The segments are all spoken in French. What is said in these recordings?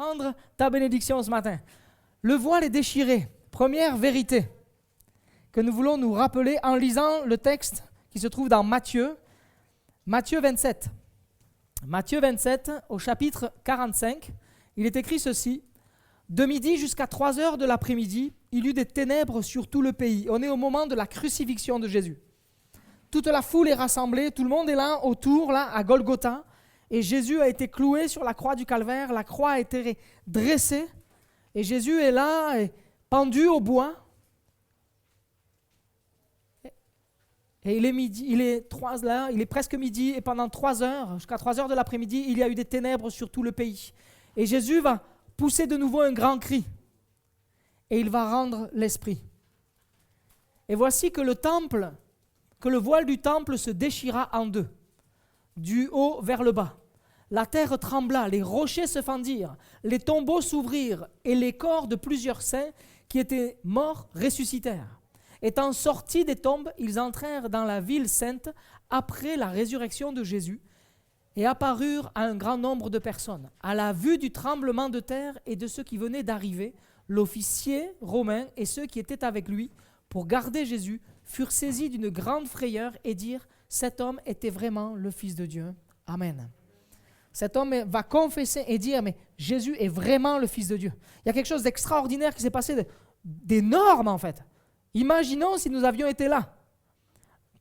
prendre ta bénédiction ce matin. Le voile est déchiré. Première vérité que nous voulons nous rappeler en lisant le texte qui se trouve dans Matthieu 27. Matthieu 27, au chapitre 45, il est écrit ceci. De midi jusqu'à 3 heures de l'après-midi, il y eut des ténèbres sur tout le pays. On est au moment de la crucifixion de Jésus. Toute la foule est rassemblée, tout le monde est là, autour, là, à Golgotha. Et Jésus a été cloué sur la croix du calvaire, la croix a été dressée. Et Jésus est là, pendu au bois. Et il est midi, il est presque midi, et pendant 3 heures, jusqu'à 3 heures de l'après-midi, il y a eu des ténèbres sur tout le pays. Et Jésus va pousser de nouveau un grand cri, et il va rendre l'esprit. Et voici que le voile du temple se déchira en deux, du haut vers le bas. La terre trembla, les rochers se fendirent, les tombeaux s'ouvrirent, et les corps de plusieurs saints qui étaient morts ressuscitèrent. Étant sortis des tombes, ils entrèrent dans la ville sainte après la résurrection de Jésus et apparurent à un grand nombre de personnes. À la vue du tremblement de terre et de ceux qui venaient d'arriver, l'officier romain et ceux qui étaient avec lui pour garder Jésus furent saisis d'une grande frayeur et dirent « Cet homme était vraiment le Fils de Dieu. Amen. » Cet homme va confesser et dire « Mais Jésus est vraiment le Fils de Dieu. » Il y a quelque chose d'extraordinaire qui s'est passé, d'énorme en fait. Imaginons si nous avions été là.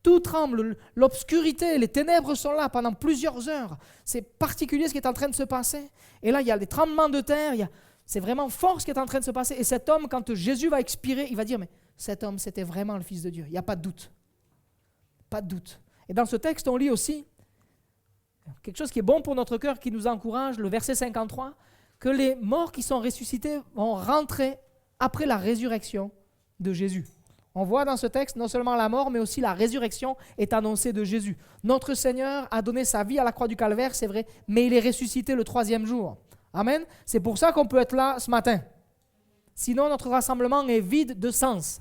Tout tremble, l'obscurité, les ténèbres sont là pendant plusieurs heures. C'est particulier ce qui est en train de se passer. Et là, il y a des tremblements de terre, c'est vraiment fort ce qui est en train de se passer. Et cet homme, quand Jésus va expirer, il va dire, mais cet homme, c'était vraiment le Fils de Dieu. Il n'y a pas de doute. Pas de doute. Et dans ce texte, on lit aussi quelque chose qui est bon pour notre cœur, qui nous encourage, le verset 53, que les morts qui sont ressuscités vont rentrer après la résurrection de Jésus. On voit dans ce texte non seulement la mort, mais aussi la résurrection est annoncée de Jésus. Notre Seigneur a donné sa vie à la croix du calvaire, c'est vrai, mais il est ressuscité le 3e jour. Amen. C'est pour ça qu'on peut être là ce matin. Sinon, notre rassemblement est vide de sens.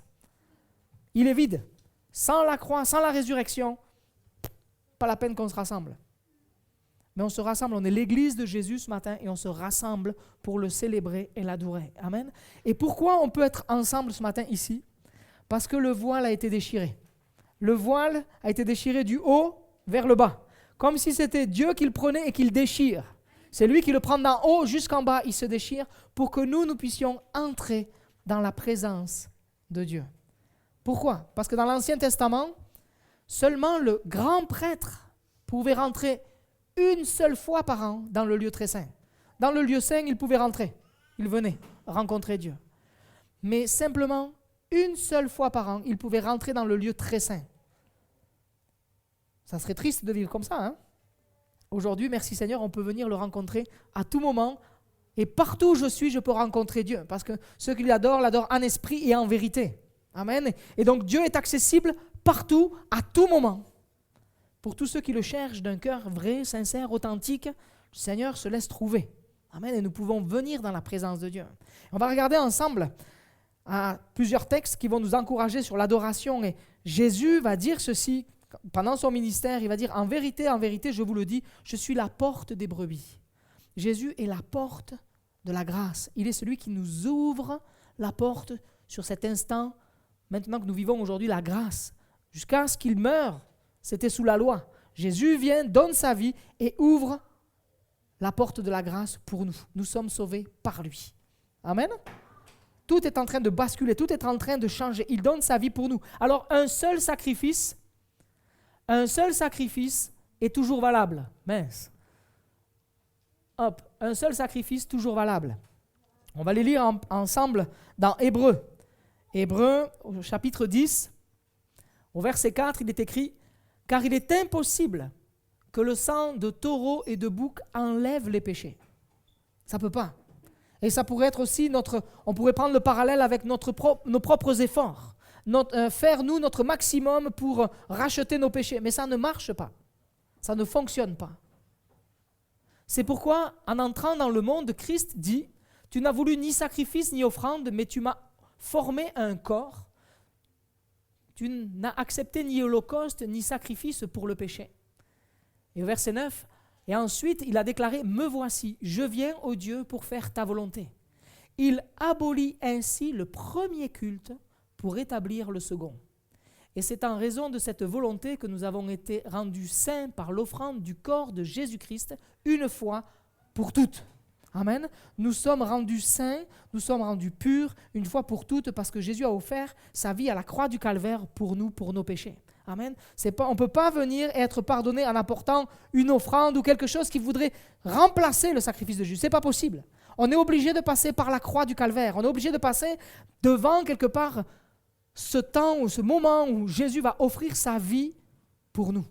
Il est vide. Sans la croix, sans la résurrection, pas la peine qu'on se rassemble. Mais on se rassemble, on est l'église de Jésus ce matin et on se rassemble pour le célébrer et l'adorer. Amen. Et pourquoi on peut être ensemble ce matin ici? Parce que le voile a été déchiré. Le voile a été déchiré du haut vers le bas. Comme si c'était Dieu qui le prenait et qui le déchire. C'est lui qui le prend d'en haut jusqu'en bas, il se déchire pour que nous puissions entrer dans la présence de Dieu. Pourquoi? Parce que dans l'Ancien Testament, seulement le grand prêtre pouvait rentrer une seule fois par an dans le lieu très saint. Dans le lieu saint, il pouvait rentrer. Il venait rencontrer Dieu. Mais simplement, une seule fois par an, il pouvait rentrer dans le lieu très saint. Ça serait triste de vivre comme ça, hein? Aujourd'hui, merci Seigneur, on peut venir le rencontrer à tout moment. Et partout où je suis, je peux rencontrer Dieu. Parce que ceux qui l'adorent en esprit et en vérité. Amen. Et donc Dieu est accessible partout, à tout moment. Pour tous ceux qui le cherchent d'un cœur vrai, sincère, authentique, le Seigneur se laisse trouver. Amen. Et nous pouvons venir dans la présence de Dieu. On va regarder ensemble plusieurs textes qui vont nous encourager sur l'adoration. Et Jésus va dire ceci pendant son ministère. Il va dire, en vérité, je vous le dis, je suis la porte des brebis. Jésus est la porte de la grâce. Il est celui qui nous ouvre la porte sur cet instant, maintenant que nous vivons aujourd'hui la grâce. Jusqu'à ce qu'il meure, c'était sous la loi. Jésus vient, donne sa vie et ouvre la porte de la grâce pour nous. Nous sommes sauvés par lui. Amen. Tout est en train de basculer, tout est en train de changer. Il donne sa vie pour nous. Alors un seul sacrifice est toujours valable. Mince. Hop, un seul sacrifice toujours valable. On va les lire ensemble dans Hébreux. Hébreux, au chapitre 10, au verset 4, il est écrit « Car il est impossible que le sang de taureau et de bouc enlève les péchés. » Ça ne peut pas. Et ça pourrait être aussi on pourrait prendre le parallèle avec nos propres efforts. Faire nous notre maximum pour racheter nos péchés. Mais ça ne marche pas. Ça ne fonctionne pas. C'est pourquoi, en entrant dans le monde, Christ dit « Tu n'as voulu ni sacrifice ni offrande, mais tu m'as formé un corps. Tu n'as accepté ni holocauste ni sacrifice pour le péché. » Et au verset 9, Et ensuite, il a déclaré « Me voici, je viens, ô Dieu, pour faire ta volonté ». Il abolit ainsi le premier culte pour établir le second. Et c'est en raison de cette volonté que nous avons été rendus saints par l'offrande du corps de Jésus-Christ une fois pour toutes. Amen. Nous sommes rendus saints, nous sommes rendus purs une fois pour toutes parce que Jésus a offert sa vie à la croix du calvaire pour nous, pour nos péchés. Amen. On ne peut pas venir et être pardonné en apportant une offrande ou quelque chose qui voudrait remplacer le sacrifice de Jésus. Ce n'est pas possible. On est obligé de passer par la croix du calvaire. On est obligé de passer devant quelque part ce temps ou ce moment où Jésus va offrir sa vie pour nous.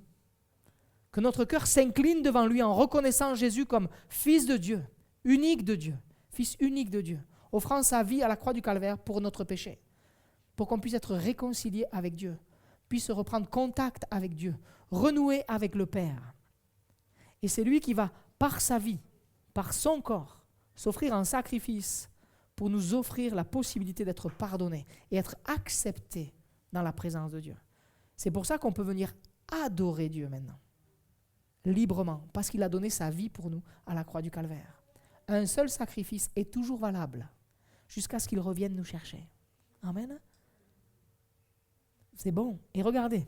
Que notre cœur s'incline devant lui en reconnaissant Jésus comme Fils de Dieu, unique de Dieu, Fils unique de Dieu, offrant sa vie à la croix du calvaire pour notre péché, pour qu'on puisse être réconcilié avec Dieu, puisse reprendre contact avec Dieu, renouer avec le Père. Et c'est lui qui va, par sa vie, par son corps, s'offrir en sacrifice pour nous offrir la possibilité d'être pardonné et être accepté dans la présence de Dieu. C'est pour ça qu'on peut venir adorer Dieu maintenant, librement, parce qu'il a donné sa vie pour nous à la croix du calvaire. Un seul sacrifice est toujours valable jusqu'à ce qu'il revienne nous chercher. Amen. C'est bon. Et regardez,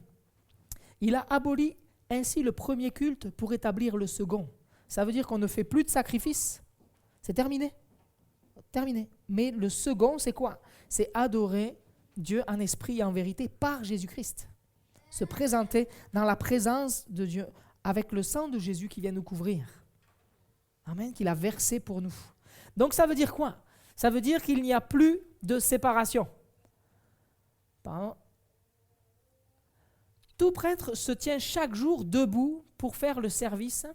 il a aboli ainsi le premier culte pour établir le second. Ça veut dire qu'on ne fait plus de sacrifice. C'est terminé. Terminé. Mais le second, c'est quoi? C'est adorer Dieu en esprit et en vérité par Jésus-Christ. Se présenter dans la présence de Dieu avec le sang de Jésus qui vient nous couvrir. Amen, qu'il a versé pour nous. Donc ça veut dire quoi? Ça veut dire qu'il n'y a plus de séparation. Pardon. Tout prêtre se tient chaque jour debout pour faire le service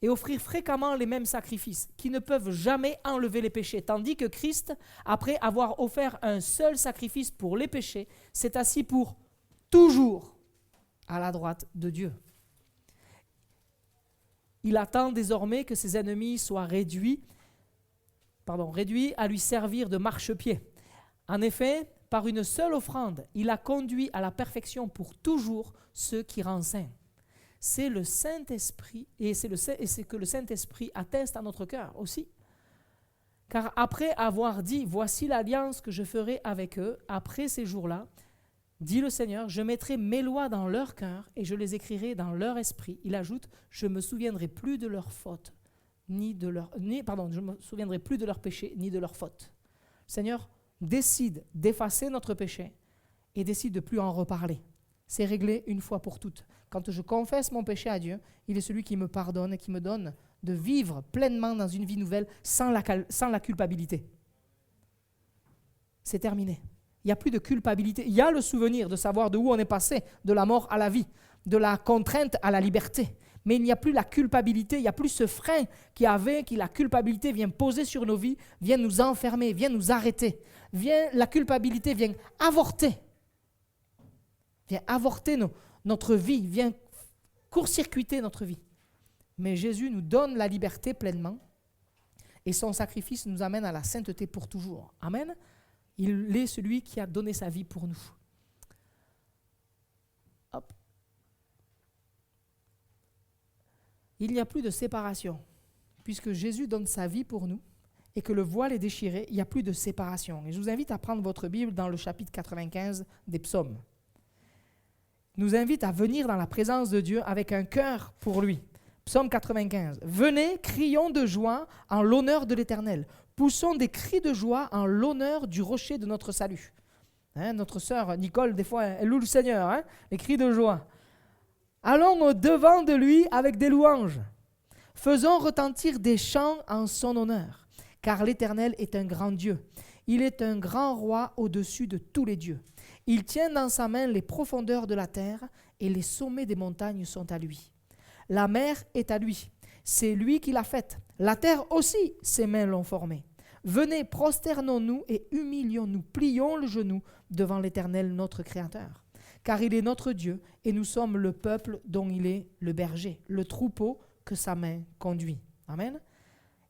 et offrir fréquemment les mêmes sacrifices qui ne peuvent jamais enlever les péchés. Tandis que Christ, après avoir offert un seul sacrifice pour les péchés, s'est assis pour toujours à la droite de Dieu. Il attend désormais que ses ennemis soient réduits à lui servir de marchepied. En effet, par une seule offrande, il a conduit à la perfection pour toujours ceux qui rend saints. C'est le Saint-Esprit, et c'est que le Saint-Esprit atteste à notre cœur aussi. Car après avoir dit « Voici l'alliance que je ferai avec eux, après ces jours-là, dit le Seigneur, je mettrai mes lois dans leur cœur et je les écrirai dans leur esprit. » Il ajoute « Je ne me souviendrai plus de leurs fautes, je me souviendrai plus de leurs péchés, ni de leurs fautes. » Le Seigneur décide d'effacer notre péché et décide de ne plus en reparler. C'est réglé une fois pour toutes. Quand je confesse mon péché à Dieu, il est celui qui me pardonne et qui me donne de vivre pleinement dans une vie nouvelle sans la culpabilité. C'est terminé. Il n'y a plus de culpabilité. Il y a le souvenir de savoir de où on est passé, de la mort à la vie, de la contrainte à la liberté. Mais il n'y a plus la culpabilité, il n'y a plus ce frein que la culpabilité vient poser sur nos vies, vient nous enfermer, vient nous arrêter. La culpabilité vient avorter notre vie, vient court-circuiter notre vie. Mais Jésus nous donne la liberté pleinement et son sacrifice nous amène à la sainteté pour toujours. Amen. Il est celui qui a donné sa vie pour nous. Hop. Il n'y a plus de séparation. Puisque Jésus donne sa vie pour nous et que le voile est déchiré, il n'y a plus de séparation. Et je vous invite à prendre votre Bible dans le chapitre 95 des psaumes. Il nous invite à venir dans la présence de Dieu avec un cœur pour lui. Psaume 95. Venez, crions de joie en l'honneur de l'Éternel. Poussons des cris de joie en l'honneur du rocher de notre salut. Notre sœur Nicole, des fois, elle loue le Seigneur, les cris de joie. Allons au-devant de lui avec des louanges. Faisons retentir des chants en son honneur, car l'Éternel est un grand Dieu. Il est un grand roi au-dessus de tous les dieux. Il tient dans sa main les profondeurs de la terre et les sommets des montagnes sont à lui. La mer est à lui. C'est lui qui l'a faite. La terre aussi, ses mains l'ont formée. Venez, prosternons-nous et humilions-nous, plions le genou devant l'Éternel, notre Créateur. Car il est notre Dieu et nous sommes le peuple dont il est le berger, le troupeau que sa main conduit. Amen.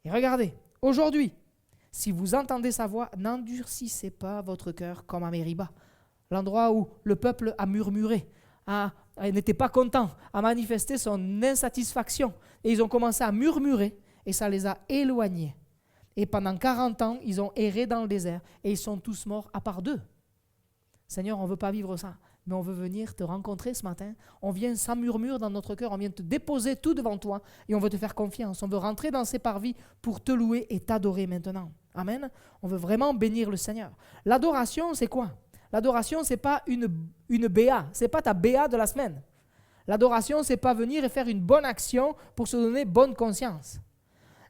Et regardez, aujourd'hui, si vous entendez sa voix, n'endurcissez pas votre cœur comme à Mériba, l'endroit où le peuple a murmuré, n'était pas content, a manifesté son insatisfaction, Et ils ont commencé à murmurer et ça les a éloignés. Et pendant 40 ans, ils ont erré dans le désert et ils sont tous morts à part 2. Seigneur, on ne veut pas vivre ça, mais on veut venir te rencontrer ce matin. On vient sans murmure dans notre cœur, on vient te déposer tout devant toi et on veut te faire confiance. On veut rentrer dans ces parvis pour te louer et t'adorer maintenant. Amen. On veut vraiment bénir le Seigneur. L'adoration, c'est quoi? L'adoration, ce n'est pas une BA, ce n'est pas ta BA de la semaine. L'adoration, ce n'est pas venir et faire une bonne action pour se donner bonne conscience.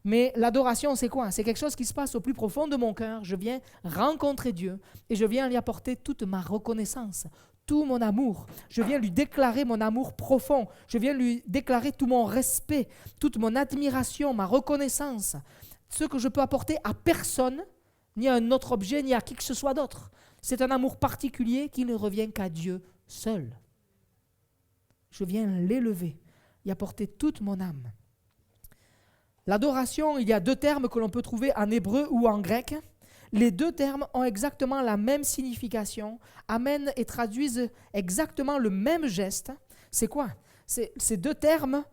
Mais l'adoration, c'est quoi? C'est quelque chose qui se passe au plus profond de mon cœur. Je viens rencontrer Dieu et je viens lui apporter toute ma reconnaissance, tout mon amour. Je viens lui déclarer mon amour profond. Je viens lui déclarer tout mon respect, toute mon admiration, ma reconnaissance. Ce que je peux apporter à personne, ni à un autre objet, ni à qui que ce soit d'autre. C'est un amour particulier qui ne revient qu'à Dieu seul. Je viens l'élever, y apporter toute mon âme. L'adoration, il y a 2 termes que l'on peut trouver en hébreu ou en grec. Les 2 termes ont exactement la même signification, amènent et traduisent exactement le même geste. C'est quoi? Ces 2 termes,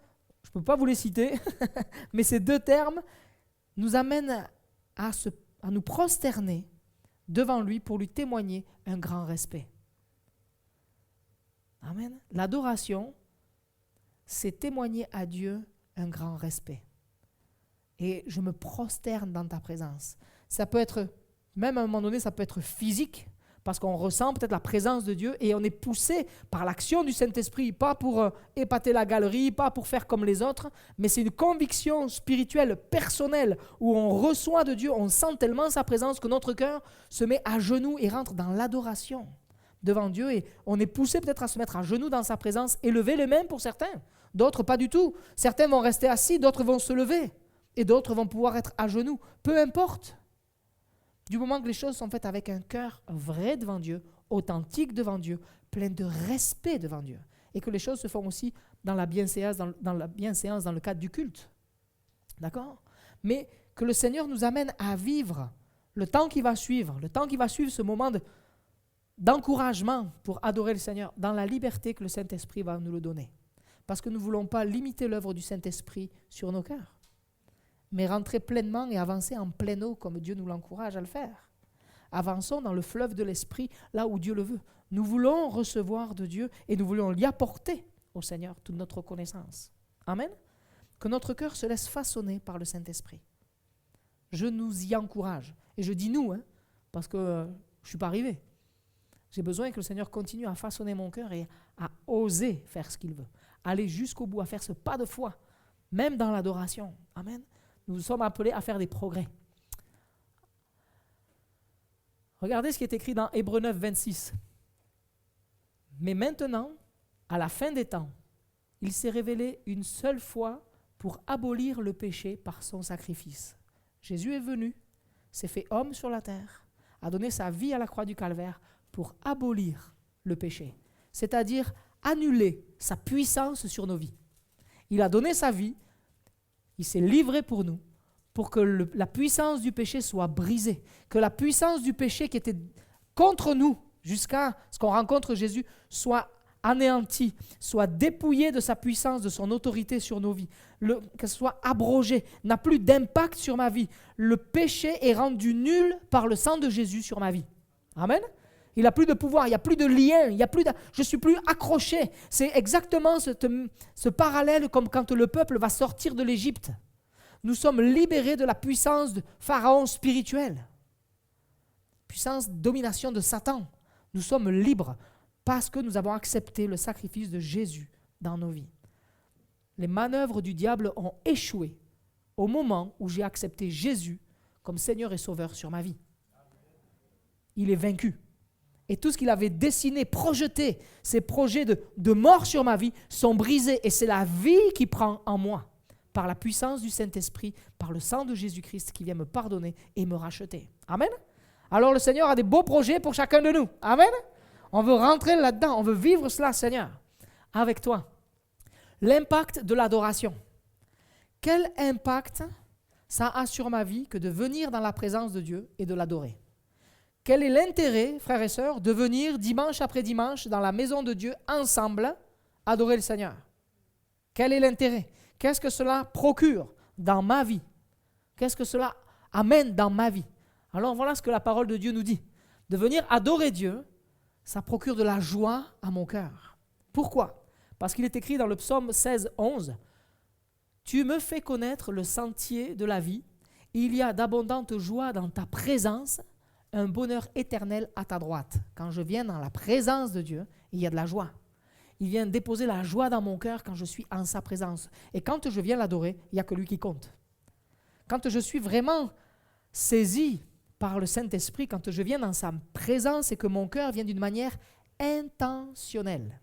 je ne peux pas vous les citer, mais ces 2 termes nous amènent à nous prosterner devant lui pour lui témoigner un grand respect. Amen. L'adoration, c'est témoigner à Dieu un grand respect. Et je me prosterne dans ta présence. Ça peut être, même à un moment donné, ça peut être physique, parce qu'on ressent peut-être la présence de Dieu et on est poussé par l'action du Saint-Esprit, pas pour épater la galerie, pas pour faire comme les autres, mais c'est une conviction spirituelle, personnelle, où on reçoit de Dieu, on sent tellement sa présence que notre cœur se met à genoux et rentre dans l'adoration devant Dieu et on est poussé peut-être à se mettre à genoux dans sa présence et lever les mains pour certains, d'autres pas du tout. Certains vont rester assis, d'autres vont se lever et d'autres vont pouvoir être à genoux, peu importe. Du moment que les choses sont faites avec un cœur vrai devant Dieu, authentique devant Dieu, plein de respect devant Dieu. Et que les choses se font aussi dans la bienséance, dans le cadre du culte. D'accord? Mais que le Seigneur nous amène à vivre le temps qui va suivre ce moment d'encouragement pour adorer le Seigneur dans la liberté que le Saint-Esprit va nous le donner. Parce que nous ne voulons pas limiter l'œuvre du Saint-Esprit sur nos cœurs, mais rentrer pleinement et avancer en pleine eau comme Dieu nous l'encourage à le faire. Avançons dans le fleuve de l'Esprit, là où Dieu le veut. Nous voulons recevoir de Dieu et nous voulons lui apporter au Seigneur toute notre connaissance. Amen. Que notre cœur se laisse façonner par le Saint-Esprit. Je nous y encourage. Et je dis nous, parce que je ne suis pas arrivé. J'ai besoin que le Seigneur continue à façonner mon cœur et à oser faire ce qu'il veut. Aller jusqu'au bout, à faire ce pas de foi, même dans l'adoration. Amen. Nous sommes appelés à faire des progrès. Regardez ce qui est écrit dans Hébreux 9, 26. Mais maintenant, à la fin des temps, il s'est révélé une seule fois pour abolir le péché par son sacrifice. Jésus est venu, s'est fait homme sur la terre, a donné sa vie à la croix du Calvaire pour abolir le péché, c'est-à-dire annuler sa puissance sur nos vies. Il a donné sa vie, il s'est livré pour nous, pour que la puissance du péché soit brisée, que la puissance du péché qui était contre nous jusqu'à ce qu'on rencontre Jésus soit anéantie, soit dépouillée de sa puissance, de son autorité sur nos vies, qu'elle soit abrogée, n'a plus d'impact sur ma vie. Le péché est rendu nul par le sang de Jésus sur ma vie. Amen. Il n'a plus de pouvoir, il n'y a plus de lien, je ne suis plus accroché. C'est exactement ce parallèle comme quand le peuple va sortir de l'Égypte. Nous sommes libérés de la puissance de Pharaon spirituel, puissance de domination de Satan. Nous sommes libres parce que nous avons accepté le sacrifice de Jésus dans nos vies. Les manœuvres du diable ont échoué au moment où j'ai accepté Jésus comme Seigneur et Sauveur sur ma vie. Il est vaincu. Et tout ce qu'il avait dessiné, projeté, ces projets de mort sur ma vie sont brisés. Et c'est la vie qui prend en moi, par la puissance du Saint-Esprit, par le sang de Jésus-Christ qui vient me pardonner et me racheter. Amen. Alors le Seigneur a des beaux projets pour chacun de nous. Amen. On veut rentrer là-dedans, on veut vivre cela, Seigneur, avec toi. L'impact de l'adoration. Quel impact ça a sur ma vie que de venir dans la présence de Dieu et de l'adorer? Quel est l'intérêt, frères et sœurs, de venir dimanche après dimanche dans la maison de Dieu ensemble adorer le Seigneur? Quel est l'intérêt? Qu'est-ce que cela procure dans ma vie? Qu'est-ce que cela amène dans ma vie? Alors voilà ce que la parole de Dieu nous dit. De venir adorer Dieu, ça procure de la joie à mon cœur. Pourquoi? Parce qu'il est écrit dans le psaume 16, 11, « Tu me fais connaître le sentier de la vie. Il y a d'abondantes joies dans ta présence, un bonheur éternel à ta droite. » Quand je viens dans la présence de Dieu, il y a de la joie. Il vient déposer la joie dans mon cœur quand je suis en sa présence. Et quand je viens l'adorer, il n'y a que lui qui compte. Quand je suis vraiment saisi par le Saint-Esprit, quand je viens dans sa présence et que mon cœur vient d'une manière intentionnelle,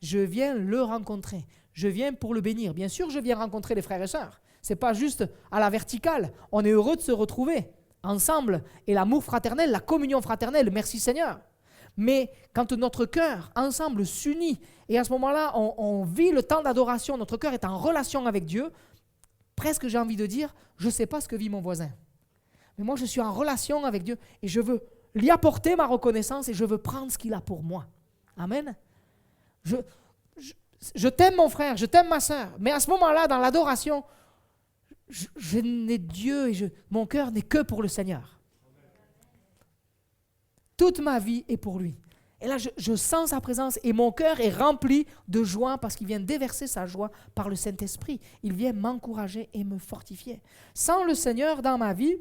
je viens le rencontrer, je viens pour le bénir. Bien sûr, je viens rencontrer les frères et sœurs. Ce n'est pas juste à la verticale. On est heureux de se retrouver ensemble. Et l'amour fraternel, la communion fraternelle, merci Seigneur. Mais quand notre cœur, ensemble, s'unit, et à ce moment-là, on vit le temps d'adoration, notre cœur est en relation avec Dieu, presque j'ai envie de dire, je ne sais pas ce que vit mon voisin. Mais moi, je suis en relation avec Dieu et je veux lui apporter ma reconnaissance et je veux prendre ce qu'il a pour moi. Amen. Je t'aime mon frère, je t'aime ma soeur, mais à ce moment-là, dans l'adoration, je n'ai Dieu et mon cœur n'est que pour le Seigneur. Toute ma vie est pour lui. Et là, je sens sa présence et mon cœur est rempli de joie parce qu'il vient déverser sa joie par le Saint-Esprit. Il vient m'encourager et me fortifier. Sans le Seigneur dans ma vie,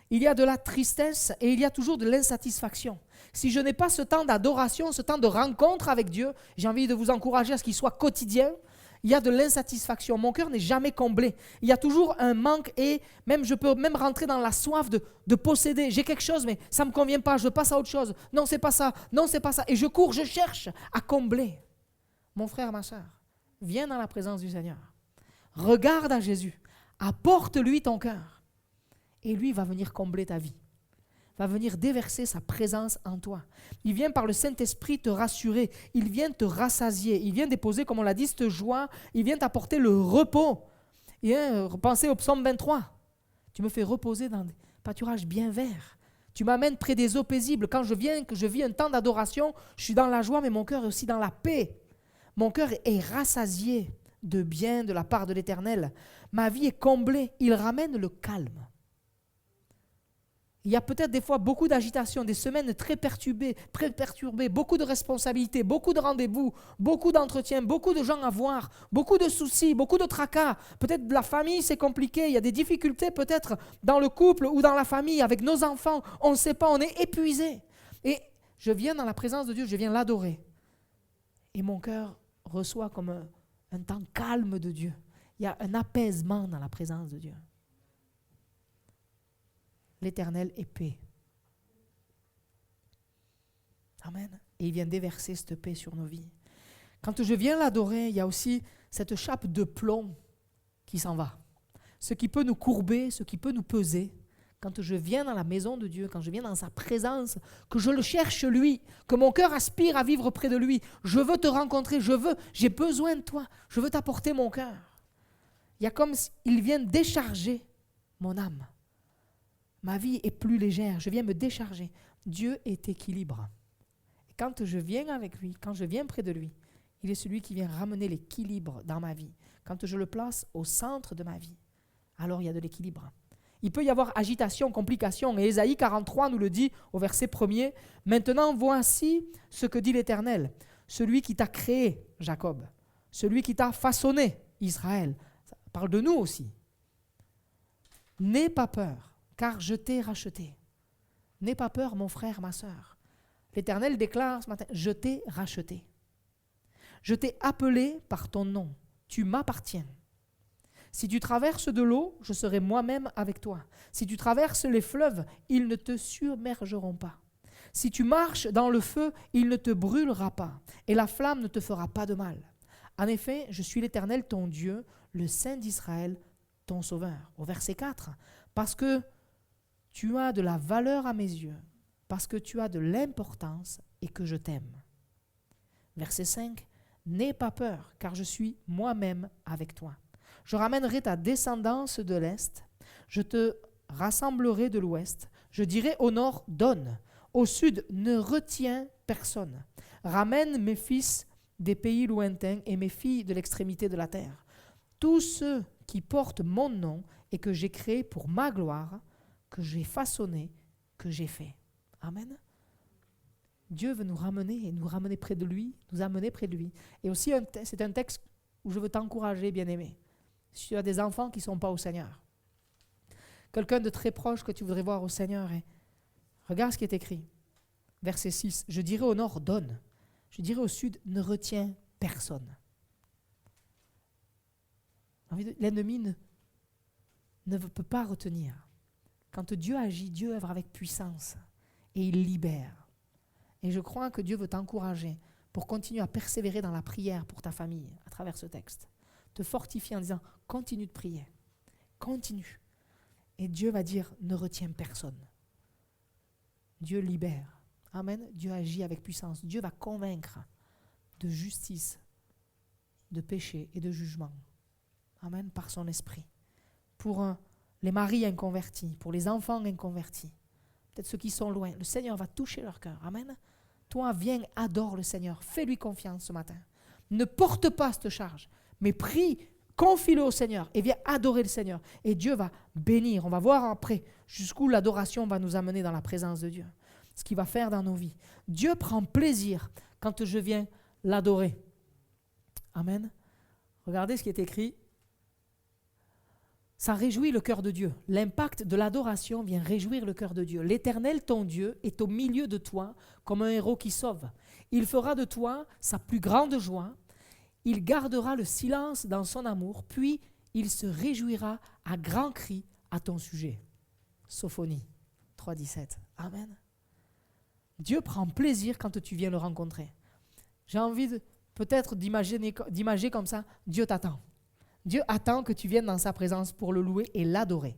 il y a de la tristesse et il y a toujours de l'insatisfaction. Si je n'ai pas ce temps d'adoration, ce temps de rencontre avec Dieu, j'ai envie de vous encourager à ce qu'il soit quotidien. Il y a de l'insatisfaction. Mon cœur n'est jamais comblé. Il y a toujours un manque et même je peux même rentrer dans la soif de posséder. J'ai quelque chose, mais ça ne me convient pas. Je passe à autre chose. Non, c'est pas ça. Non, c'est pas ça. Et je cours, je cherche à combler. Mon frère, ma soeur, viens dans la présence du Seigneur. Regarde à Jésus. Apporte-lui ton cœur. Et lui va venir combler ta vie. Va venir déverser sa présence en toi. Il vient par le Saint-Esprit te rassurer. Il vient te rassasier. Il vient déposer, comme on l'a dit, cette joie. Il vient t'apporter le repos. Et pensez au psaume 23. Tu me fais reposer dans des pâturages bien verts. Tu m'amènes près des eaux paisibles. Quand je viens, que je vis un temps d'adoration, je suis dans la joie, mais mon cœur est aussi dans la paix. Mon cœur est rassasié de bien de la part de l'Éternel. Ma vie est comblée. Il ramène le calme. Il y a peut-être des fois beaucoup d'agitation, des semaines très perturbées, beaucoup de responsabilités, beaucoup de rendez-vous, beaucoup d'entretiens, beaucoup de gens à voir, beaucoup de soucis, beaucoup de tracas. Peut-être la famille, c'est compliqué, il y a des difficultés peut-être dans le couple ou dans la famille, avec nos enfants. On ne sait pas, on est épuisé. Et je viens dans la présence de Dieu, je viens l'adorer. Et mon cœur reçoit comme un temps calme de Dieu. Il y a un apaisement dans la présence de Dieu. L'Éternel est paix. Amen. Et il vient déverser cette paix sur nos vies. Quand je viens l'adorer, il y a aussi cette chape de plomb qui s'en va. Ce qui peut nous courber, ce qui peut nous peser. Quand je viens dans la maison de Dieu, quand je viens dans sa présence, que je le cherche lui, que mon cœur aspire à vivre près de lui, je veux te rencontrer, j'ai besoin de toi, je veux t'apporter mon cœur. Il y a comme s'il vient décharger mon âme. Ma vie est plus légère, je viens me décharger. Dieu est équilibre. Et quand je viens avec lui, quand je viens près de lui, il est celui qui vient ramener l'équilibre dans ma vie. Quand je le place au centre de ma vie, alors il y a de l'équilibre. Il peut y avoir agitation, complication. Et Ésaïe 43 nous le dit au verset 1er. « Maintenant, voici ce que dit l'Éternel, celui qui t'a créé, Jacob, celui qui t'a façonné, Israël. » Ça parle de nous aussi. « N'aie pas peur. Car je t'ai racheté. N'aie pas peur, mon frère, ma sœur. L'Éternel déclare ce matin, je t'ai racheté. Je t'ai appelé par ton nom. Tu m'appartiens. Si tu traverses de l'eau, je serai moi-même avec toi. Si tu traverses les fleuves, ils ne te submergeront pas. Si tu marches dans le feu, il ne te brûlera pas, et la flamme ne te fera pas de mal. En effet, je suis l'Éternel, ton Dieu, le Saint d'Israël, ton Sauveur. Au verset 4, parce que tu as de la valeur à mes yeux, parce que tu as de l'importance et que je t'aime. Verset 5, n'aie pas peur, car je suis moi-même avec toi. Je ramènerai ta descendance de l'Est, je te rassemblerai de l'Ouest, je dirai au nord, donne, au sud, ne retiens personne. Ramène mes fils des pays lointains et mes filles de l'extrémité de la terre. tous ceux qui portent mon nom et que j'ai créé pour ma gloire, que j'ai façonné, que j'ai fait. Amen. Dieu veut nous ramener près de lui, nous amener près de lui. Et aussi, c'est un texte où je veux t'encourager, bien-aimé. Si tu as des enfants qui ne sont pas au Seigneur, quelqu'un de très proche que tu voudrais voir au Seigneur, regarde ce qui est écrit. Verset 6, je dirai au nord, donne. Je dirai au sud, ne retiens personne. L'ennemi ne peut pas retenir. Quand Dieu agit, Dieu œuvre avec puissance et il libère. Et je crois que Dieu veut t'encourager pour continuer à persévérer dans la prière pour ta famille à travers ce texte. Te fortifier en disant, continue de prier. Continue. Et Dieu va dire, ne retiens personne. Dieu libère. Amen. Dieu agit avec puissance. Dieu va convaincre de justice, de péché et de jugement. Amen. Par son esprit. Pour les maris inconvertis, pour les enfants inconvertis, peut-être ceux qui sont loin, le Seigneur va toucher leur cœur. Amen. Toi, viens, adore le Seigneur. Fais-lui confiance ce matin. Ne porte pas cette charge, mais prie, confie-le au Seigneur et viens adorer le Seigneur. Et Dieu va bénir. On va voir après jusqu'où l'adoration va nous amener dans la présence de Dieu. Ce qu'il va faire dans nos vies. Dieu prend plaisir quand je viens l'adorer. Amen. Regardez ce qui est écrit. Ça réjouit le cœur de Dieu. L'impact de l'adoration vient réjouir le cœur de Dieu. L'Éternel, ton Dieu, est au milieu de toi comme un héros qui sauve. Il fera de toi sa plus grande joie. Il gardera le silence dans son amour, puis il se réjouira à grands cris à ton sujet. Sophonie 3,17. Amen. Dieu prend plaisir quand tu viens le rencontrer. J'ai envie peut-être d'imager comme ça, Dieu t'attend. Dieu attend que tu viennes dans sa présence pour le louer et l'adorer.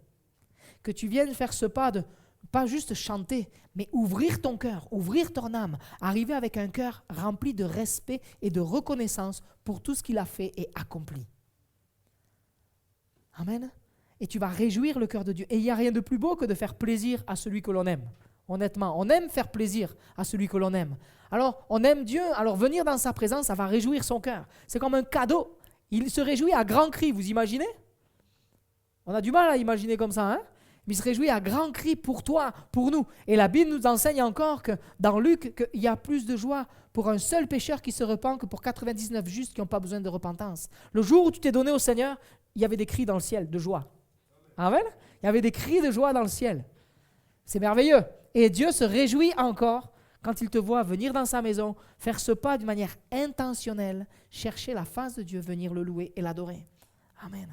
Que tu viennes faire ce pas de, pas juste chanter, mais ouvrir ton cœur, ouvrir ton âme, arriver avec un cœur rempli de respect et de reconnaissance pour tout ce qu'il a fait et accompli. Amen. Et tu vas réjouir le cœur de Dieu. Et il n'y a rien de plus beau que de faire plaisir à celui que l'on aime. Honnêtement, on aime faire plaisir à celui que l'on aime. Alors, on aime Dieu, alors venir dans sa présence, ça va réjouir son cœur. C'est comme un cadeau. Il se réjouit à grands cris, vous imaginez? On a du mal à imaginer comme ça, hein? Mais il se réjouit à grands cris pour toi, pour nous. Et la Bible nous enseigne encore que dans Luc, qu'il y a plus de joie pour un seul pécheur qui se repent que pour 99 justes qui n'ont pas besoin de repentance. Le jour où tu t'es donné au Seigneur, il y avait des cris dans le ciel de joie. Amen? Il y avait des cris de joie dans le ciel. C'est merveilleux. Et Dieu se réjouit encore quand il te voit venir dans sa maison, faire ce pas d'une manière intentionnelle, chercher la face de Dieu, venir le louer et l'adorer. Amen.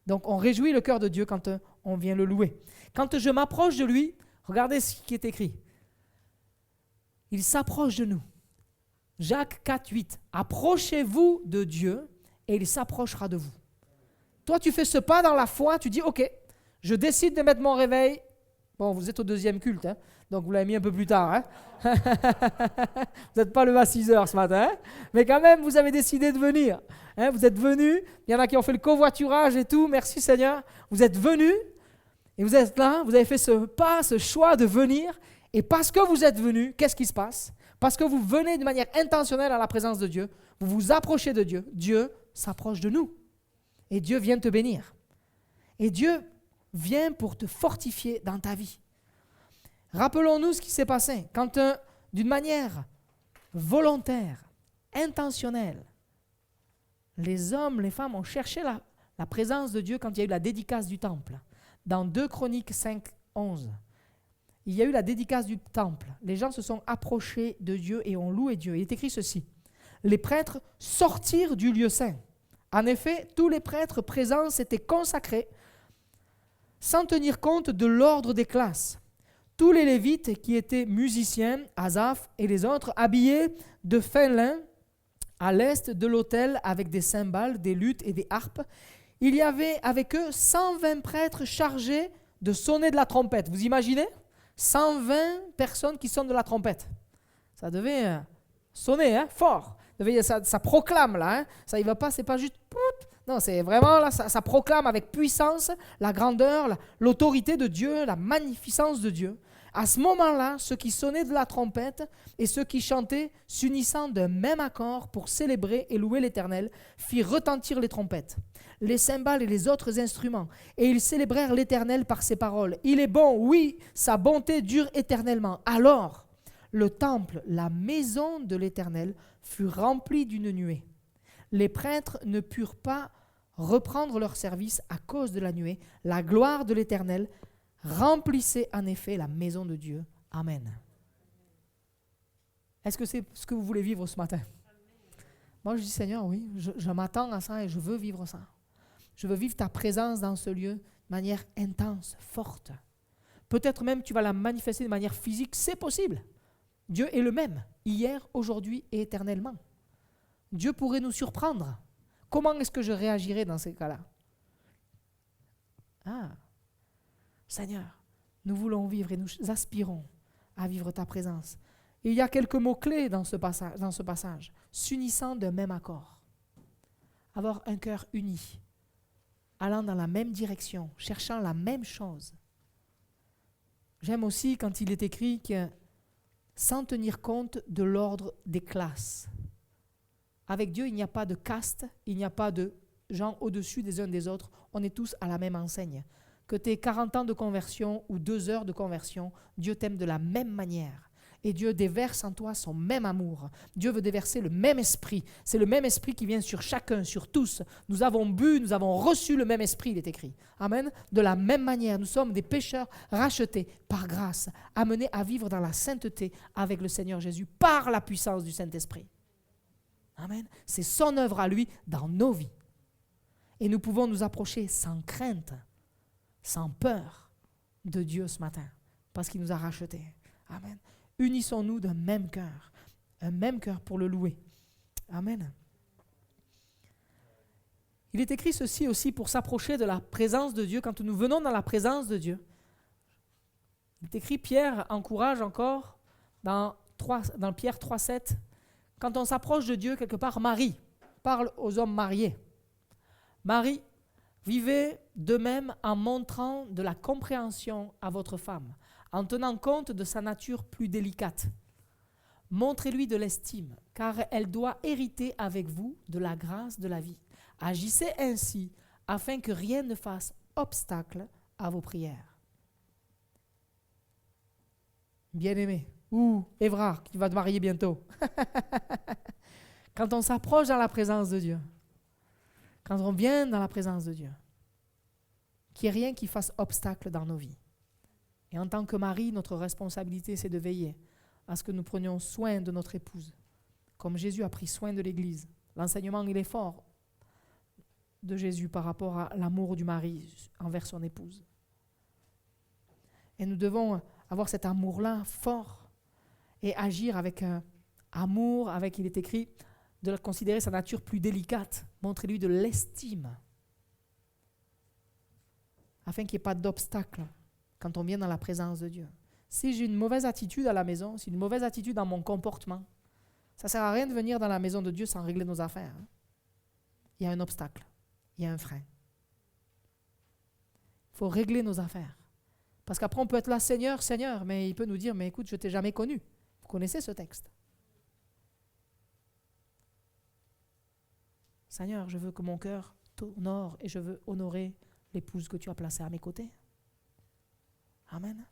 Donc on réjouit le cœur de Dieu quand on vient le louer. Quand je m'approche de lui, regardez ce qui est écrit. Il s'approche de nous. Jacques 4,8. Approchez-vous de Dieu et il s'approchera de vous. Toi, tu fais ce pas dans la foi, tu dis, ok, je décide de mettre mon réveil. Bon, vous êtes au deuxième culte, hein, donc vous l'avez mis un peu plus tard. Hein. Vous n'êtes pas levé à 6 heures ce matin, hein, mais quand même, vous avez décidé de venir. Hein, vous êtes venus, il y en a qui ont fait le covoiturage et tout, merci Seigneur. Vous êtes venus et vous êtes là, vous avez fait ce pas, ce choix de venir. Et parce que vous êtes venus, qu'est-ce qui se passe? Parce que vous venez de manière intentionnelle à la présence de Dieu, vous vous approchez de Dieu, Dieu s'approche de nous. Et Dieu vient te bénir. Et Dieu vient pour te fortifier dans ta vie. Rappelons-nous ce qui s'est passé quand, d'une manière volontaire, intentionnelle, les hommes, les femmes ont cherché la présence de Dieu quand il y a eu la dédicace du temple. Dans 2 Chroniques 5, 11, il y a eu la dédicace du temple. Les gens se sont approchés de Dieu et ont loué Dieu. Il est écrit ceci. Les prêtres sortirent du lieu saint. En effet, tous les prêtres présents s'étaient consacrés sans tenir compte de l'ordre des classes. Tous les Lévites qui étaient musiciens, Asaph et les autres, habillés de fin lin, à l'est de l'autel avec des cymbales, des luttes et des harpes. Il y avait avec eux 120 prêtres chargés de sonner de la trompette. Vous imaginez? 120 personnes qui sonnent de la trompette. Ça devait sonner fort. Ça proclame là. Hein. Ça y va pas, c'est pas juste... Non, c'est vraiment là, ça proclame avec puissance la grandeur, l'autorité de Dieu, la magnificence de Dieu. À ce moment-là, ceux qui sonnaient de la trompette et ceux qui chantaient, s'unissant d'un même accord pour célébrer et louer l'Éternel, firent retentir les trompettes, les cymbales et les autres instruments. Et ils célébrèrent l'Éternel par ces paroles. Il est bon, oui, sa bonté dure éternellement. Alors, le temple, la maison de l'Éternel, fut rempli d'une nuée. Les prêtres ne purent pas reprendre leur service à cause de la nuée. La gloire de l'Éternel remplissait en effet la maison de Dieu. Amen. Est-ce que c'est ce que vous voulez vivre ce matin? Moi, je dis, Seigneur, oui, je m'attends à ça et je veux vivre ça. Je veux vivre ta présence dans ce lieu de manière intense, forte. Peut-être même tu vas la manifester de manière physique, c'est possible. Dieu est le même, hier, aujourd'hui et éternellement. Dieu pourrait nous surprendre. Comment est-ce que je réagirais dans ces cas-là? Seigneur, nous voulons vivre et nous aspirons à vivre ta présence. Et il y a quelques mots-clés dans ce passage. S'unissant d'un même accord. Avoir un cœur uni. Allant dans la même direction, cherchant la même chose. J'aime aussi quand il est écrit que sans tenir compte de l'ordre des classes. Avec Dieu, il n'y a pas de caste, il n'y a pas de gens au-dessus des uns des autres. On est tous à la même enseigne. Que tu aies 40 ans de conversion ou 2 heures de conversion, Dieu t'aime de la même manière. Et Dieu déverse en toi son même amour. Dieu veut déverser le même esprit. C'est le même esprit qui vient sur chacun, sur tous. Nous avons bu, nous avons reçu le même esprit, il est écrit. Amen. De la même manière, nous sommes des pécheurs rachetés par grâce, amenés à vivre dans la sainteté avec le Seigneur Jésus par la puissance du Saint-Esprit. Amen. C'est son œuvre à lui dans nos vies. Et nous pouvons nous approcher sans crainte, sans peur de Dieu ce matin, parce qu'il nous a rachetés. Amen. Unissons-nous d'un même cœur, un même cœur pour le louer. Amen. Il est écrit ceci aussi pour s'approcher de la présence de Dieu, quand nous venons dans la présence de Dieu. Il est écrit, Pierre encourage encore dans Pierre 3,7, quand on s'approche de Dieu, quelque part, Marie parle aux hommes mariés. Marie, vivez de même en montrant de la compréhension à votre femme, en tenant compte de sa nature plus délicate. Montrez-lui de l'estime, car elle doit hériter avec vous de la grâce de la vie. Agissez ainsi, afin que rien ne fasse obstacle à vos prières. Bien-aimé, ou Évrard, qui va te marier bientôt. Quand on s'approche dans la présence de Dieu, quand on vient dans la présence de Dieu, qu'il n'y ait rien qui fasse obstacle dans nos vies. Et en tant que mari, notre responsabilité, c'est de veiller à ce que nous prenions soin de notre épouse, comme Jésus a pris soin de l'Église. L'enseignement, il est fort de Jésus par rapport à l'amour du mari envers son épouse. Et nous devons avoir cet amour-là fort et agir avec un amour, avec, il est écrit, de considérer sa nature plus délicate. Montrez-lui de l'estime, afin qu'il n'y ait pas d'obstacle quand on vient dans la présence de Dieu. Si j'ai une mauvaise attitude à la maison, si j'ai une mauvaise attitude dans mon comportement, ça ne sert à rien de venir dans la maison de Dieu sans régler nos affaires. Il y a un obstacle, il y a un frein. Il faut régler nos affaires. Parce qu'après, on peut être là, Seigneur, Seigneur, mais il peut nous dire, mais écoute, je ne t'ai jamais connu. Vous connaissez ce texte. Seigneur, je veux que mon cœur t'honore et je veux honorer l'épouse que tu as placée à mes côtés. Amen.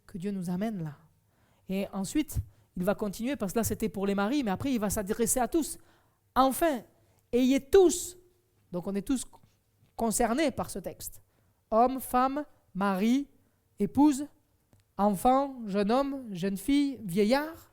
Que Dieu nous amène là. Et ensuite, il va continuer, parce que là, c'était pour les maris, mais après, il va s'adresser à tous. Enfin, ayez tous, donc on est tous concernés par ce texte. Hommes, femmes, mari, épouse, enfants, jeune homme, jeune fille, vieillard.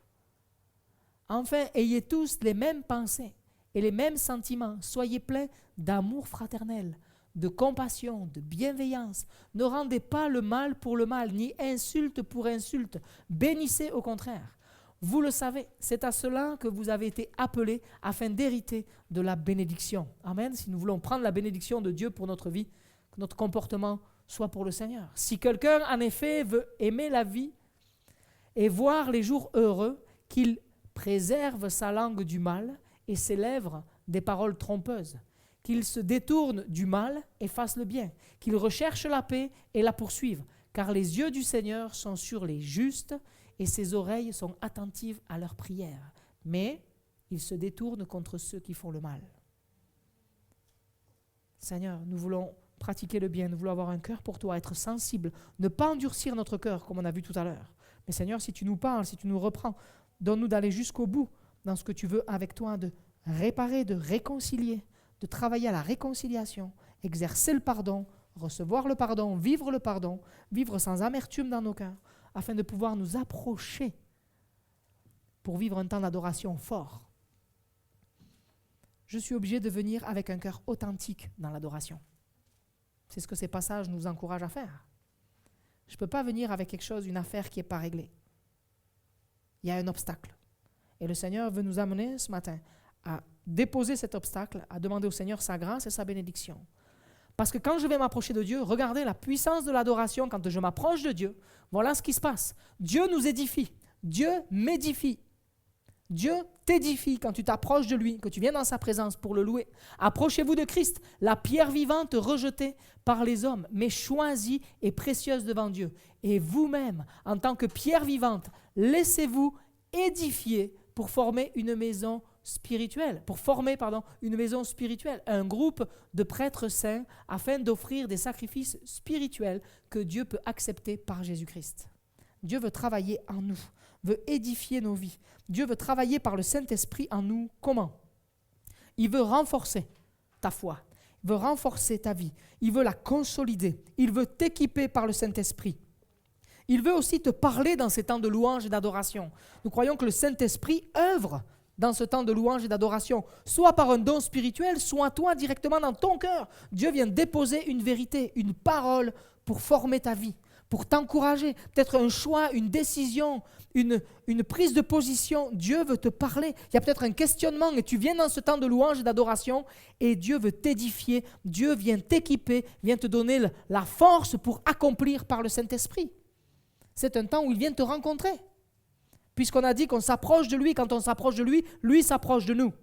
Enfin, ayez tous les mêmes pensées et les mêmes sentiments. Soyez pleins d'amour fraternel, de compassion, de bienveillance. Ne rendez pas le mal pour le mal, ni insulte pour insulte. Bénissez au contraire. Vous le savez, c'est à cela que vous avez été appelés afin d'hériter de la bénédiction. Amen. Si nous voulons prendre la bénédiction de Dieu pour notre vie, que notre comportement soit pour le Seigneur. Si quelqu'un, en effet, veut aimer la vie et voir les jours heureux, qu'il préserve sa langue du mal et ses lèvres des paroles trompeuses, qu'il se détourne du mal et fasse le bien, qu'il recherche la paix et la poursuive, car les yeux du Seigneur sont sur les justes et ses oreilles sont attentives à leurs prières. Mais il se détourne contre ceux qui font le mal. Seigneur, nous voulons pratiquer le bien, nous voulons avoir un cœur pour toi, être sensible, ne pas endurcir notre cœur comme on a vu tout à l'heure. Mais Seigneur, si tu nous parles, si tu nous reprends, donne-nous d'aller jusqu'au bout dans ce que tu veux avec toi, de réparer, de réconcilier, de travailler à la réconciliation, exercer le pardon, recevoir le pardon, vivre sans amertume dans nos cœurs, afin de pouvoir nous approcher pour vivre un temps d'adoration fort. Je suis obligé de venir avec un cœur authentique dans l'adoration. C'est ce que ces passages nous encouragent à faire. Je ne peux pas venir avec quelque chose, une affaire qui n'est pas réglée. Il y a un obstacle. Et le Seigneur veut nous amener ce matin à déposer cet obstacle, à demander au Seigneur sa grâce et sa bénédiction. Parce que quand je vais m'approcher de Dieu, regardez la puissance de l'adoration quand je m'approche de Dieu. Voilà ce qui se passe. Dieu nous édifie. Dieu m'édifie. Dieu t'édifie quand tu t'approches de lui, que tu viens dans sa présence pour le louer. Approchez-vous de Christ, la pierre vivante rejetée par les hommes, mais choisie et précieuse devant Dieu. Et vous-même, en tant que pierre vivante, laissez-vous édifier pour former une maison spirituelle, un groupe de prêtres saints afin d'offrir des sacrifices spirituels que Dieu peut accepter par Jésus-Christ. Dieu veut travailler en nous, veut édifier nos vies. Dieu veut travailler par le Saint-Esprit en nous. Comment? Il veut renforcer ta foi, il veut renforcer ta vie, il veut la consolider, il veut t'équiper par le Saint-Esprit. Il veut aussi te parler dans ces temps de louange et d'adoration. Nous croyons que le Saint-Esprit œuvre dans ce temps de louange et d'adoration, soit par un don spirituel, soit toi directement dans ton cœur. Dieu vient déposer une vérité, une parole pour former ta vie, pour t'encourager, peut-être un choix, une décision, une prise de position. Dieu veut te parler. Il y a peut-être un questionnement et tu viens dans ce temps de louange et d'adoration et Dieu veut t'édifier. Dieu vient t'équiper, vient te donner la force pour accomplir par le Saint-Esprit. C'est un temps où il vient te rencontrer. Puisqu'on a dit qu'on s'approche de lui, quand on s'approche de lui, lui s'approche de nous.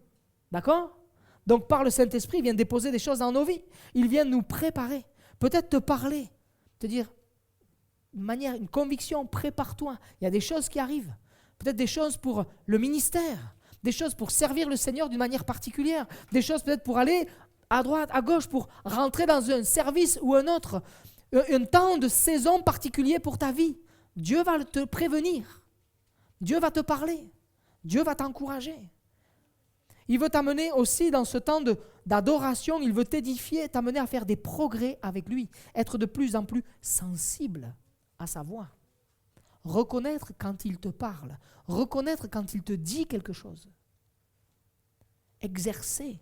D'accord? Donc par le Saint-Esprit, il vient déposer des choses dans nos vies. Il vient nous préparer, peut-être te parler, te dire une conviction, prépare-toi. Il y a des choses qui arrivent. Peut-être des choses pour le ministère, des choses pour servir le Seigneur d'une manière particulière, des choses peut-être pour aller à droite, à gauche, pour rentrer dans un service ou un autre, un temps de saison particulier pour ta vie. Dieu va te prévenir. Dieu va te parler. Dieu va t'encourager. Il veut t'amener aussi dans ce temps d'adoration, il veut t'édifier, t'amener à faire des progrès avec lui, être de plus en plus sensible à sa voix. Reconnaître quand il te parle, reconnaître quand il te dit quelque chose. Exercer.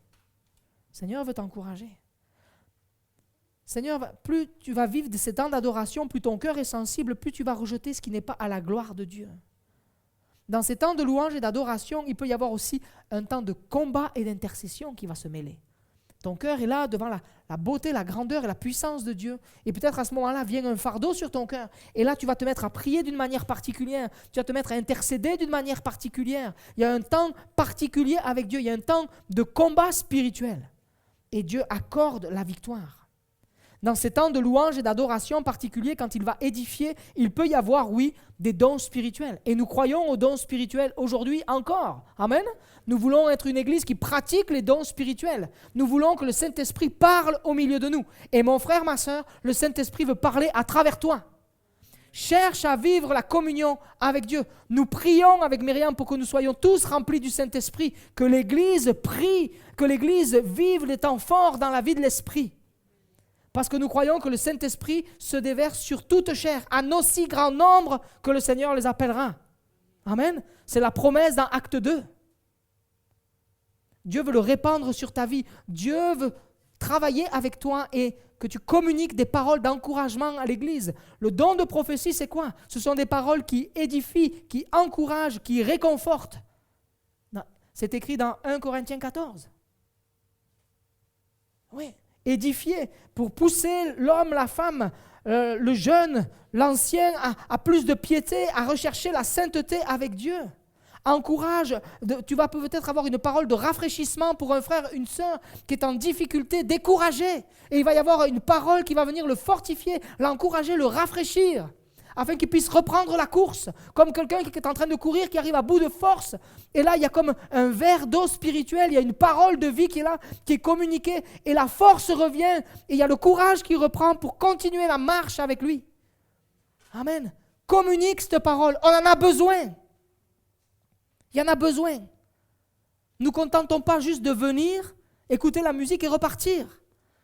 Le Seigneur veut t'encourager. Seigneur, plus tu vas vivre de ces temps d'adoration, plus ton cœur est sensible, plus tu vas rejeter ce qui n'est pas à la gloire de Dieu. Dans ces temps de louange et d'adoration, il peut y avoir aussi un temps de combat et d'intercession qui va se mêler. Ton cœur est là devant la beauté, la grandeur et la puissance de Dieu. Et peut-être à ce moment-là vient un fardeau sur ton cœur. Et là, tu vas te mettre à prier d'une manière particulière. Tu vas te mettre à intercéder d'une manière particulière. Il y a un temps particulier avec Dieu. Il y a un temps de combat spirituel. Et Dieu accorde la victoire. Dans ces temps de louange et d'adoration en particulier, quand il va édifier, il peut y avoir, oui, des dons spirituels. Et nous croyons aux dons spirituels aujourd'hui encore. Amen. Nous voulons être une église qui pratique les dons spirituels. Nous voulons que le Saint-Esprit parle au milieu de nous. Et mon frère, ma sœur, le Saint-Esprit veut parler à travers toi. Cherche à vivre la communion avec Dieu. Nous prions avec Myriam pour que nous soyons tous remplis du Saint-Esprit, que l'Église prie, que l'Église vive les temps forts dans la vie de l'Esprit. Parce que nous croyons que le Saint-Esprit se déverse sur toute chair, en aussi grand nombre que le Seigneur les appellera. Amen. C'est la promesse dans Acte 2. Dieu veut le répandre sur ta vie. Dieu veut travailler avec toi et que tu communiques des paroles d'encouragement à l'Église. Le don de prophétie, c'est quoi? Ce sont des paroles qui édifient, qui encouragent, qui réconfortent. C'est écrit dans 1 Corinthiens 14. Oui. Édifier pour pousser l'homme, la femme, le jeune, l'ancien à plus de piété, à rechercher la sainteté avec Dieu, Encourage, tu vas peut-être avoir une parole de rafraîchissement pour un frère, une sœur qui est en difficulté, découragé. Et il va y avoir une parole qui va venir le fortifier, l'encourager, le rafraîchir, afin qu'il puisse reprendre la course, comme quelqu'un qui est en train de courir, qui arrive à bout de force. Et là, il y a comme un verre d'eau spirituelle, il y a une parole de vie qui est là, qui est communiquée, et la force revient, et il y a le courage qui reprend pour continuer la marche avec lui. Amen. Communique cette parole, on en a besoin. Il y en a besoin. Nous ne contentons pas juste de venir, écouter la musique et repartir.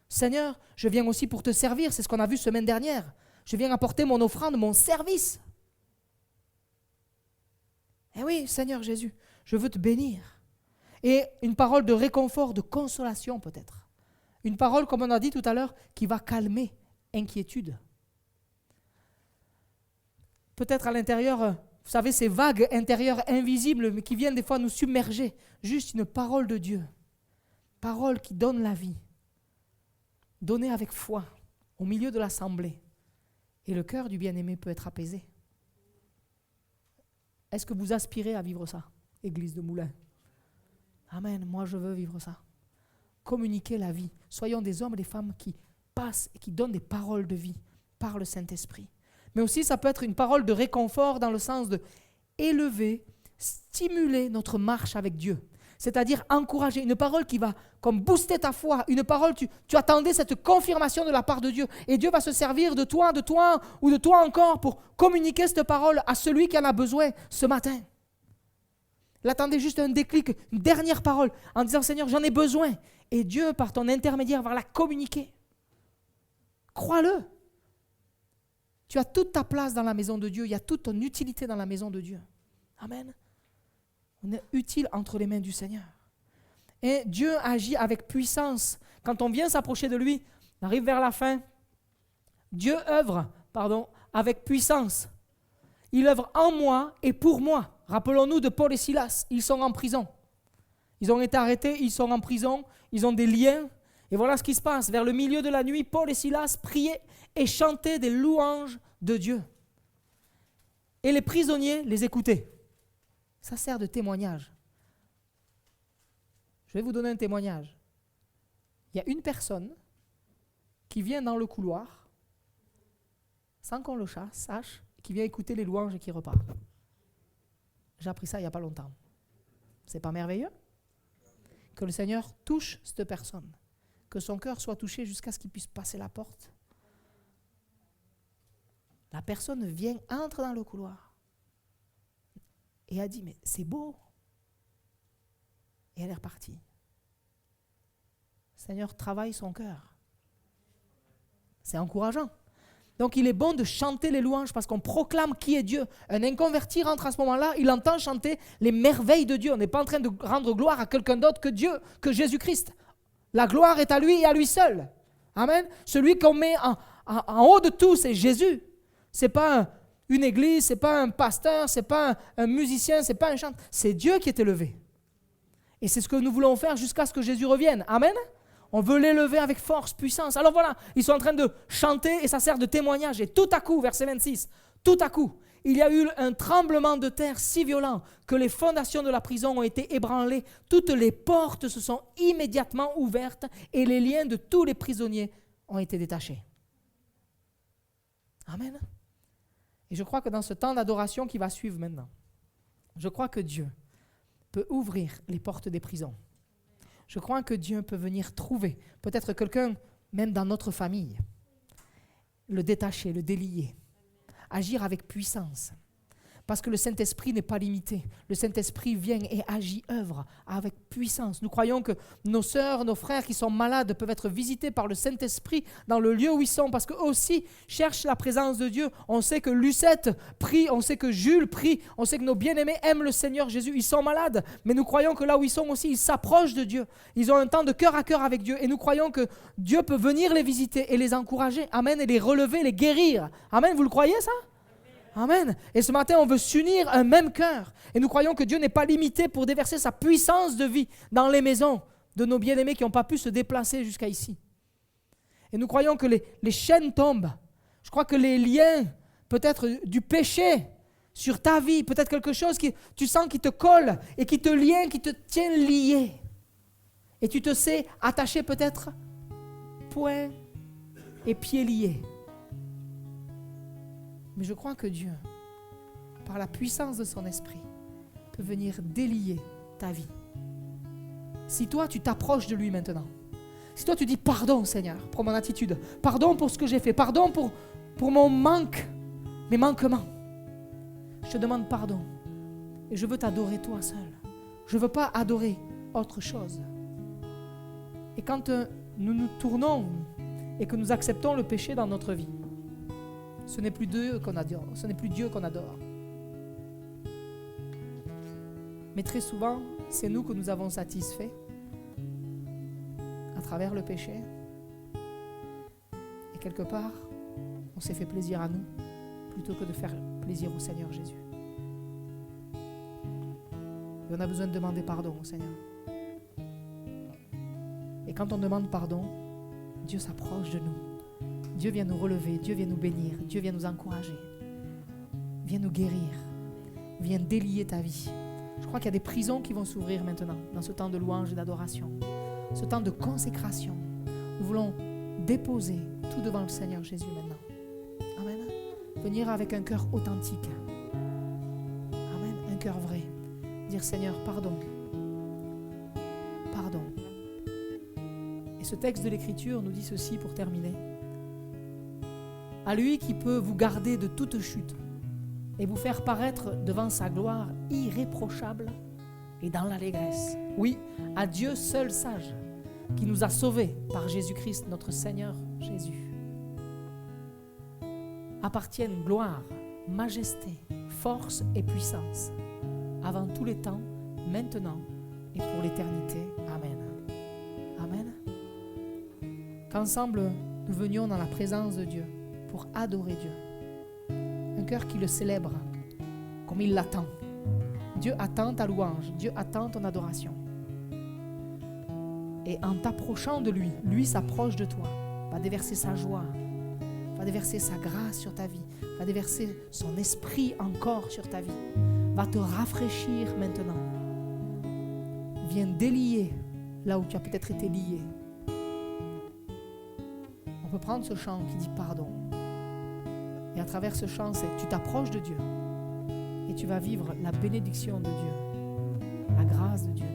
Seigneur, je viens aussi pour te servir, c'est ce qu'on a vu semaine dernière. Je viens apporter mon offrande, mon service. Eh oui, Seigneur Jésus, je veux te bénir. Et une parole de réconfort, de consolation peut-être. Une parole, comme on a dit tout à l'heure, qui va calmer inquiétude. Peut-être à l'intérieur, vous savez, ces vagues intérieures invisibles, mais qui viennent des fois nous submerger. Juste une parole de Dieu. Parole qui donne la vie. Donnée avec foi, au milieu de l'assemblée. Et le cœur du bien-aimé peut être apaisé. Est-ce que vous aspirez à vivre ça, Église de Moulins? Amen, moi je veux vivre ça. Communiquer la vie. Soyons des hommes et des femmes qui passent et qui donnent des paroles de vie par le Saint-Esprit. Mais aussi ça peut être une parole de réconfort dans le sens de élever, stimuler notre marche avec Dieu. C'est-à-dire encourager, une parole qui va comme booster ta foi, une parole, tu attendais cette confirmation de la part de Dieu, et Dieu va se servir de toi ou de toi encore pour communiquer cette parole à celui qui en a besoin ce matin. Il attendait juste un déclic, une dernière parole, en disant Seigneur, j'en ai besoin, et Dieu, par ton intermédiaire, va la communiquer. Crois-le. Tu as toute ta place dans la maison de Dieu, il y a toute ton utilité dans la maison de Dieu. Amen. On est utile entre les mains du Seigneur. Et Dieu agit avec puissance. Quand on vient s'approcher de lui, on arrive vers la fin. Dieu œuvre, avec puissance. Il œuvre en moi et pour moi. Rappelons-nous de Paul et Silas. Ils sont en prison. Ils ont été arrêtés, ils sont en prison, ils ont des liens. Et voilà ce qui se passe. Vers le milieu de la nuit, Paul et Silas priaient et chantaient des louanges de Dieu. Et les prisonniers les écoutaient. Ça sert de témoignage. Je vais vous donner un témoignage. Il y a une personne qui vient dans le couloir, sans qu'on le sache, qui vient écouter les louanges et qui repart. J'ai appris ça il n'y a pas longtemps. C'est pas merveilleux? Que le Seigneur touche cette personne. Que son cœur soit touché jusqu'à ce qu'il puisse passer la porte. La personne vient, entre dans le couloir. Et a dit, mais c'est beau. Et elle est repartie. Le Seigneur travaille son cœur. C'est encourageant. Donc il est bon de chanter les louanges parce qu'on proclame qui est Dieu. Un inconverti rentre à ce moment-là, il entend chanter les merveilles de Dieu. On n'est pas en train de rendre gloire à quelqu'un d'autre que Dieu, que Jésus-Christ. La gloire est à lui et à lui seul. Amen. Celui qu'on met en haut de tout, c'est Jésus. C'est pas une église, c'est pas un pasteur, c'est pas un musicien, c'est pas un chanteur. C'est Dieu qui est élevé. Et c'est ce que nous voulons faire jusqu'à ce que Jésus revienne. Amen. On veut l'élever avec force, puissance. Alors voilà, ils sont en train de chanter et ça sert de témoignage. Et tout à coup, verset 26, tout à coup, il y a eu un tremblement de terre si violent que les fondations de la prison ont été ébranlées. Toutes les portes se sont immédiatement ouvertes et les liens de tous les prisonniers ont été détachés. Amen. Et je crois que dans ce temps d'adoration qui va suivre maintenant, je crois que Dieu peut ouvrir les portes des prisons. Je crois que Dieu peut venir trouver peut-être quelqu'un, même dans notre famille, le détacher, le délier, agir avec puissance. Parce que le Saint-Esprit n'est pas limité. Le Saint-Esprit vient et agit, œuvre avec puissance. Nous croyons que nos sœurs, nos frères qui sont malades peuvent être visités par le Saint-Esprit dans le lieu où ils sont parce qu'eux aussi cherchent la présence de Dieu. On sait que Lucette prie, on sait que Jules prie, on sait que nos bien-aimés aiment le Seigneur Jésus. Ils sont malades, mais nous croyons que là où ils sont aussi, ils s'approchent de Dieu. Ils ont un temps de cœur à cœur avec Dieu et nous croyons que Dieu peut venir les visiter et les encourager. Amen. Et les relever, les guérir. Amen. Vous le croyez ça? Amen. Et ce matin, on veut s'unir un même cœur. Et nous croyons que Dieu n'est pas limité pour déverser sa puissance de vie dans les maisons de nos bien-aimés qui n'ont pas pu se déplacer jusqu'à ici. Et nous croyons que les chaînes tombent. Je crois que les liens, peut-être du péché, sur ta vie, peut-être quelque chose que tu sens qui te colle et qui te lie, qui te tient lié. Et tu te sais attaché peut-être poings et pieds liés. Mais je crois que Dieu, par la puissance de son esprit, peut venir délier ta vie. Si toi, tu t'approches de lui maintenant, si toi, tu dis pardon, Seigneur, pour mon attitude, pardon pour ce que j'ai fait, pardon pour mon manque, mes manquements, je te demande pardon. Et je veux t'adorer toi seul. Je ne veux pas adorer autre chose. Et quand nous nous tournons et que nous acceptons le péché dans notre vie, ce n'est plus Dieu qu'on adore. Ce n'est plus Dieu qu'on adore. Mais très souvent, c'est nous que nous avons satisfait à travers le péché. Et quelque part, on s'est fait plaisir à nous plutôt que de faire plaisir au Seigneur Jésus. Et on a besoin de demander pardon au Seigneur. Et quand on demande pardon, Dieu s'approche de nous. Dieu vient nous relever, Dieu vient nous bénir, Dieu vient nous encourager, vient nous guérir, vient délier ta vie. Je crois qu'il y a des prisons qui vont s'ouvrir maintenant, dans ce temps de louange et d'adoration, ce temps de consécration. Nous voulons déposer tout devant le Seigneur Jésus maintenant. Amen. Venir avec un cœur authentique. Amen. Un cœur vrai. Dire Seigneur, pardon. Pardon. Et ce texte de l'Écriture nous dit ceci pour terminer. À lui qui peut vous garder de toute chute et vous faire paraître devant sa gloire irréprochable et dans l'allégresse. Oui, à Dieu seul sage, qui nous a sauvés par Jésus-Christ, notre Seigneur Jésus. Appartiennent gloire, majesté, force et puissance, avant tous les temps, maintenant et pour l'éternité. Amen. Amen. Qu'ensemble, nous venions dans la présence de Dieu pour adorer Dieu. Un cœur qui le célèbre comme il l'attend. Dieu attend ta louange, Dieu attend ton adoration. Et en t'approchant de lui, lui s'approche de toi, va déverser sa joie, va déverser sa grâce sur ta vie, va déverser son esprit encore sur ta vie, va te rafraîchir maintenant. Viens délier là où tu as peut-être été lié. On peut prendre ce chant qui dit pardon. Et à travers ce chant, tu t'approches de Dieu et tu vas vivre la bénédiction de Dieu, la grâce de Dieu.